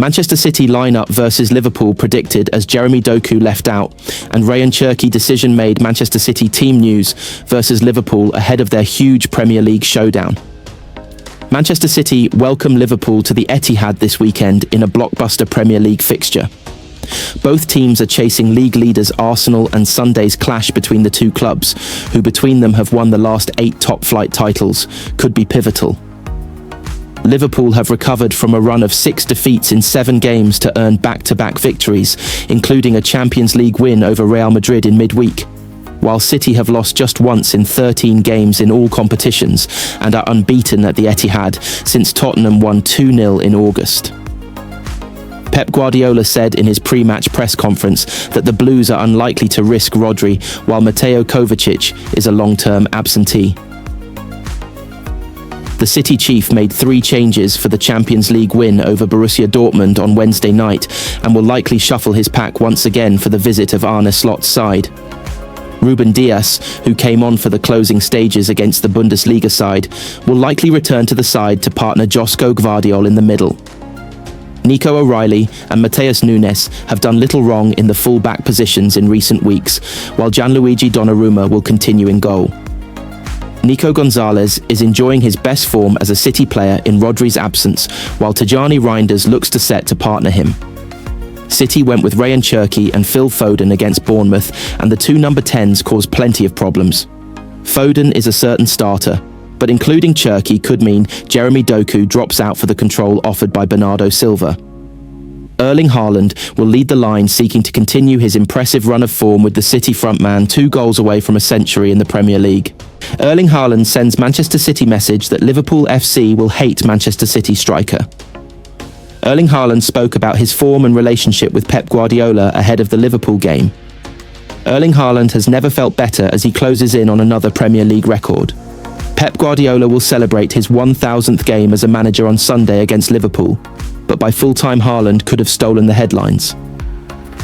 Manchester City lineup versus Liverpool predicted as Jeremy Doku left out, and Ryan Cherki decision made Manchester City team news versus Liverpool ahead of their huge Premier League showdown. Manchester City welcome Liverpool to the Etihad this weekend in a blockbuster Premier League fixture. Both teams are chasing league leaders Arsenal, and Sunday's clash between the two clubs, who between them have won the last 8 top-flight titles, could be pivotal. Liverpool have recovered from a run of 6 defeats in 7 games to earn back-to-back victories, including a Champions League win over Real Madrid in midweek, while City have lost just once in 13 games in all competitions and are unbeaten at the Etihad since Tottenham won 2-0 in August. Pep Guardiola said in his pre-match press conference that the Blues are unlikely to risk Rodri, while Mateo Kovacic is a long-term absentee. The City chief made 3 changes for the Champions League win over Borussia Dortmund on Wednesday night and will likely shuffle his pack once again for the visit of Arne Slot's side. Ruben Dias, who came on for the closing stages against the Bundesliga side, will likely return to the side to partner Josko Gvardiol in the middle. Nico O'Reilly and Matheus Nunes have done little wrong in the full-back positions in recent weeks, while Gianluigi Donnarumma will continue in goal. Nico Gonzalez is enjoying his best form as a City player in Rodri's absence, while Tijjani Reinders looks to set to partner him. City went with Ryan Cherki and Phil Foden against Bournemouth, and the 2 number 10s caused plenty of problems. Foden is a certain starter, but including Cherki could mean Jeremy Doku drops out for the control offered by Bernardo Silva. Erling Haaland will lead the line, seeking to continue his impressive run of form with the City frontman 2 goals away from a century in the Premier League. Erling Haaland sends Manchester City message that Liverpool FC will hate Manchester City striker. Erling Haaland spoke about his form and relationship with Pep Guardiola ahead of the Liverpool game. Erling Haaland has never felt better as he closes in on another Premier League record. Pep Guardiola will celebrate his 1000th game as a manager on Sunday against Liverpool, but by full-time Haaland could have stolen the headlines.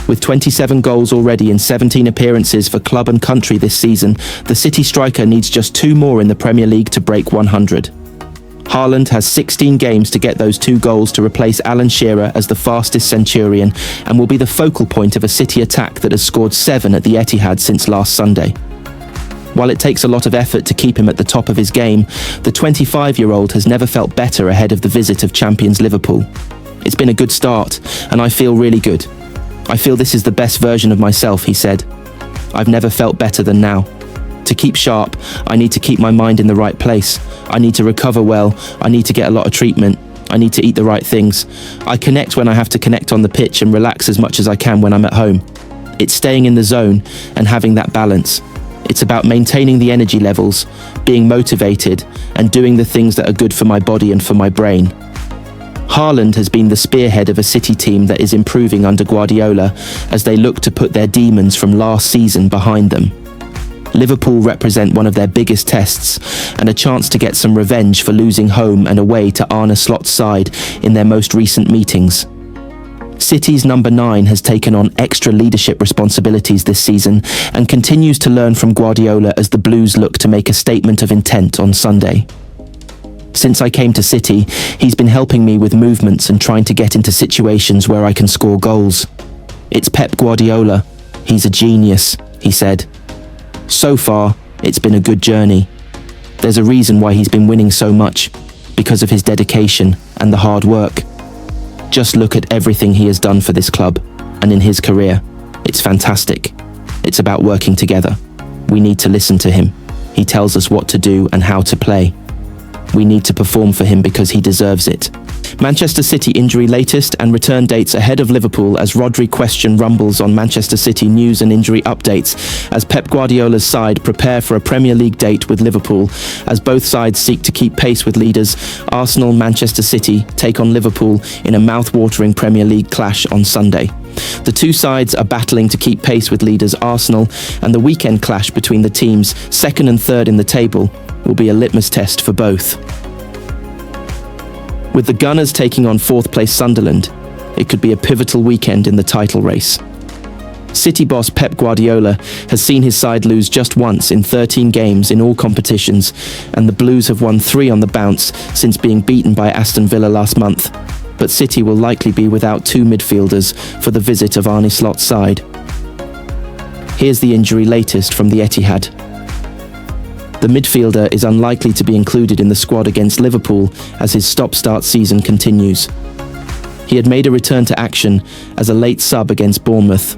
With 27 goals already in 17 appearances for club and country this season, the City striker needs just 2 more in the Premier League to break 100. Haaland has 16 games to get those 2 goals to replace Alan Shearer as the fastest Centurion, and will be the focal point of a City attack that has scored 7 at the Etihad since last Sunday. While it takes a lot of effort to keep him at the top of his game, the 25-year-old has never felt better ahead of the visit of champions Liverpool. It's been a good start, and I feel really good. I feel this is the best version of myself, he said. I've never felt better than now. To keep sharp, I need to keep my mind in the right place. I need to recover well. I need to get a lot of treatment. I need to eat the right things. I connect when I have to connect on the pitch and relax as much as I can when I'm at home. It's staying in the zone and having that balance. It's about maintaining the energy levels, being motivated, and doing the things that are good for my body and for my brain. Haaland has been the spearhead of a City team that is improving under Guardiola as they look to put their demons from last season behind them. Liverpool represent one of their biggest tests and a chance to get some revenge for losing home and away to Arne Slot's side in their most recent meetings. City's number 9 has taken on extra leadership responsibilities this season and continues to learn from Guardiola as the Blues look to make a statement of intent on Sunday. Since I came to City, he's been helping me with movements and trying to get into situations where I can score goals. It's Pep Guardiola. He's a genius, he said. So far, it's been a good journey. There's a reason why he's been winning so much, because of his dedication and the hard work. Just look at everything he has done for this club, and in his career. It's fantastic. It's about working together. We need to listen to him. He tells us what to do and how to play. We need to perform for him because he deserves it. Manchester City injury latest and return dates ahead of Liverpool as Rodri question rumbles on Manchester City news and injury updates as Pep Guardiola's side prepare for a Premier League date with Liverpool, as both sides seek to keep pace with leaders. Arsenal, Manchester City take on Liverpool in a mouth-watering Premier League clash on Sunday. The two sides are battling to keep pace with leaders Arsenal, and the weekend clash between the teams, second and third in the table, will be a litmus test for both. With the Gunners taking on fourth-place Sunderland, it could be a pivotal weekend in the title race. City boss Pep Guardiola has seen his side lose just once in 13 games in all competitions, and the Blues have won 3 on the bounce since being beaten by Aston Villa last month. but City will likely be without two midfielders for the visit of Arne Slot's side. Here's the injury latest from the Etihad. The midfielder is unlikely to be included in the squad against Liverpool as his stop-start season continues. He had made a return to action as a late sub against Bournemouth,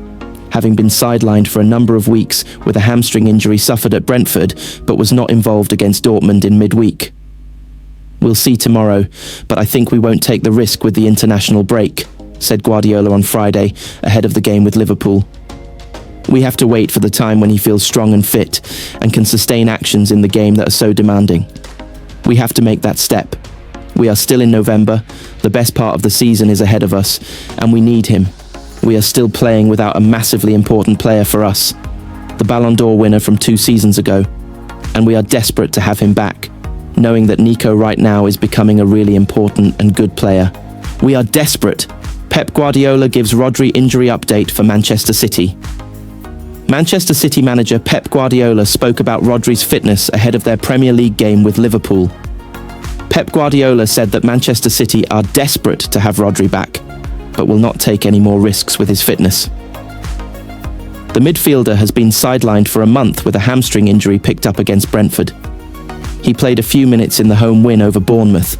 having been sidelined for a number of weeks with a hamstring injury suffered at Brentford, but was not involved against Dortmund in midweek. "We'll see tomorrow, but I think we won't take the risk with the international break," said Guardiola on Friday ahead of the game with Liverpool. "We have to wait for the time when he feels strong and fit and can sustain actions in the game that are so demanding. We have to make that step. We are still in November, the best part of the season is ahead of us, and we need him. We are still playing without a massively important player for us, the Ballon d'Or winner from 2 seasons ago, and we are desperate to have him back, knowing that Nico right now is becoming a really important and good player. We are desperate." Pep Guardiola gives Rodri injury update for Manchester City. Manchester City manager Pep Guardiola spoke about Rodri's fitness ahead of their Premier League game with Liverpool. Pep Guardiola said that Manchester City are desperate to have Rodri back, but will not take any more risks with his fitness. The midfielder has been sidelined for a month with a hamstring injury picked up against Brentford. He played a few minutes in the home win over Bournemouth,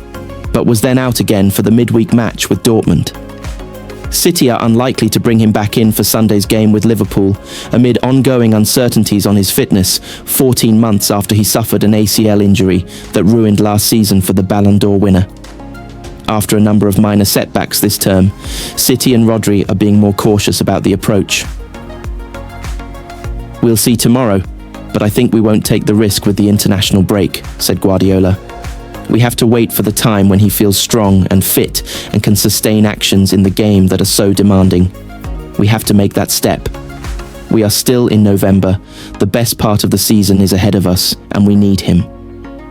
but was then out again for the midweek match with Dortmund. City are unlikely to bring him back in for Sunday's game with Liverpool, amid ongoing uncertainties on his fitness 14 months after he suffered an ACL injury that ruined last season for the Ballon d'Or winner. After a number of minor setbacks this term, City and Rodri are being more cautious about the approach. "We'll see tomorrow, but I think we won't take the risk with the international break," said Guardiola. "We have to wait for the time when he feels strong and fit and can sustain actions in the game that are so demanding. We have to make that step. We are still in November, the best part of the season is ahead of us, and we need him.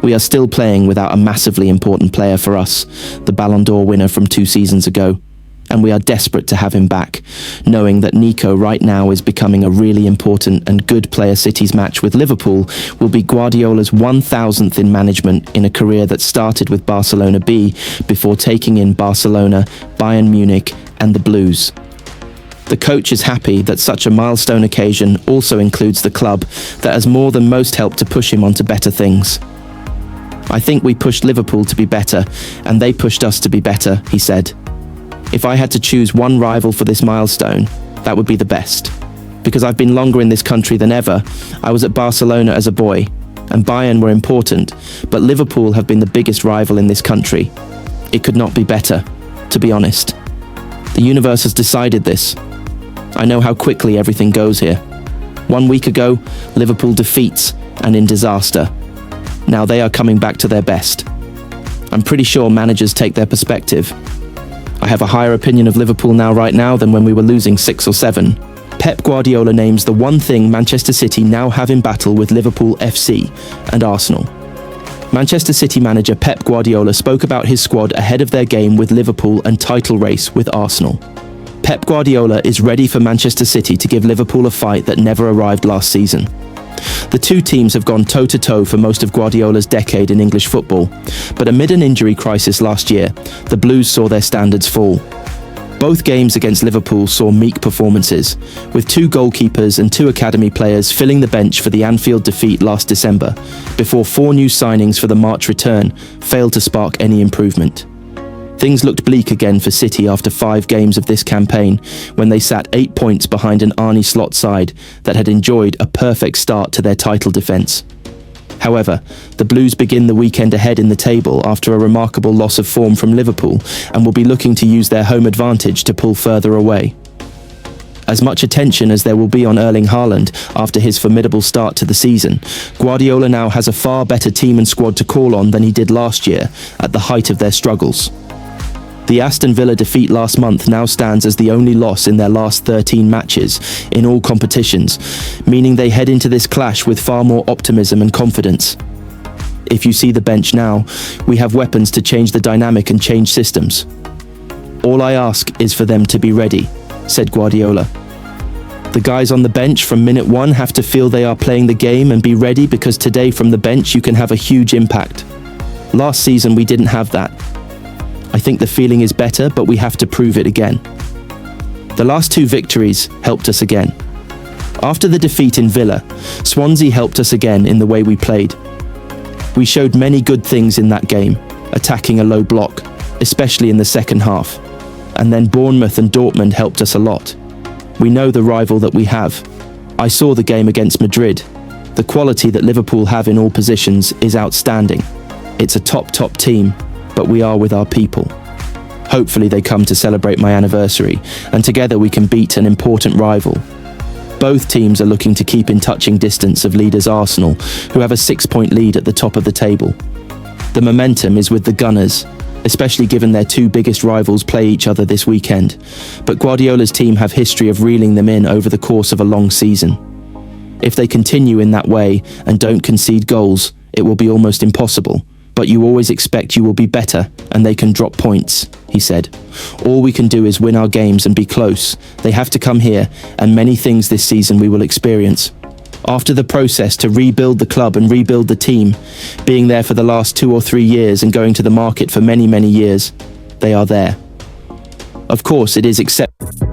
We are still playing without a massively important player for us, the Ballon d'Or winner from 2 seasons ago, and we are desperate to have him back, knowing that Nico right now is becoming a really important and good player. City's match with Liverpool will be Guardiola's 1,000th in management in a career that started with Barcelona B before taking in Barcelona, Bayern Munich and the Blues. The coach is happy that such a milestone occasion also includes the club that has more than most helped to push him onto better things. "I think we pushed Liverpool to be better, and they pushed us to be better," he said. "If I had to choose one rival for this milestone, that would be the best. Because I've been longer in this country than ever. I was at Barcelona as a boy, and Bayern were important, but Liverpool have been the biggest rival in this country. It could not be better, to be honest. The universe has decided this. I know how quickly everything goes here. 1 week ago, Liverpool defeats and in disaster. Now they are coming back to their best. I'm pretty sure managers take their perspective. I have a higher opinion of Liverpool right now than when we were losing 6 or 7. Pep Guardiola names the one thing Manchester City now have in battle with Liverpool FC and Arsenal. Manchester City manager Pep Guardiola spoke about his squad ahead of their game with Liverpool and title race with Arsenal. Pep Guardiola is ready for Manchester City to give Liverpool a fight that never arrived last season. The two teams have gone toe-to-toe for most of Guardiola's decade in English football, but amid an injury crisis last year, the Blues saw their standards fall. Both games against Liverpool saw meek performances, with 2 goalkeepers and 2 academy players filling the bench for the Anfield defeat last December, before 4 new signings for the March return failed to spark any improvement. Things looked bleak again for City after 5 games of this campaign, when they sat 8 points behind an Arne Slot side that had enjoyed a perfect start to their title defence. However, the Blues begin the weekend ahead in the table after a remarkable loss of form from Liverpool and will be looking to use their home advantage to pull further away. As much attention as there will be on Erling Haaland after his formidable start to the season, Guardiola now has a far better team and squad to call on than he did last year at the height of their struggles. The Aston Villa defeat last month now stands as the only loss in their last 13 matches in all competitions, meaning they head into this clash with far more optimism and confidence. If you see the bench now, we have weapons to change the dynamic and change systems. All I ask is for them to be ready, said Guardiola. The guys on the bench from minute 1 have to feel they are playing the game and be ready, because today from the bench you can have a huge impact. Last season we didn't have that. I think the feeling is better, but we have to prove it again. The last 2 victories helped us again. After the defeat in Villa, Swansea helped us again in the way we played. We showed many good things in that game, attacking a low block, especially in the second half. And then Bournemouth and Dortmund helped us a lot. We know the rival that we have. I saw the game against Madrid. The quality that Liverpool have in all positions is outstanding. It's a top team, but we are with our people. Hopefully they come to celebrate my anniversary, and together we can beat an important rival. Both teams are looking to keep in touching distance of leaders Arsenal, who have a 6-point lead at the top of the table. The momentum is with the Gunners, especially given their 2 biggest rivals play each other this weekend. But Guardiola's team have history of reeling them in over the course of a long season. If they continue in that way and don't concede goals, it will be almost impossible. But you always expect you will be better and they can drop points, he said. All we can do is win our games and be close. They have to come here, and many things this season we will experience. After the process to rebuild the club and rebuild the team, being there for the last 2 or 3 years and going to the market for many years, they are there. Of course, it is acceptable.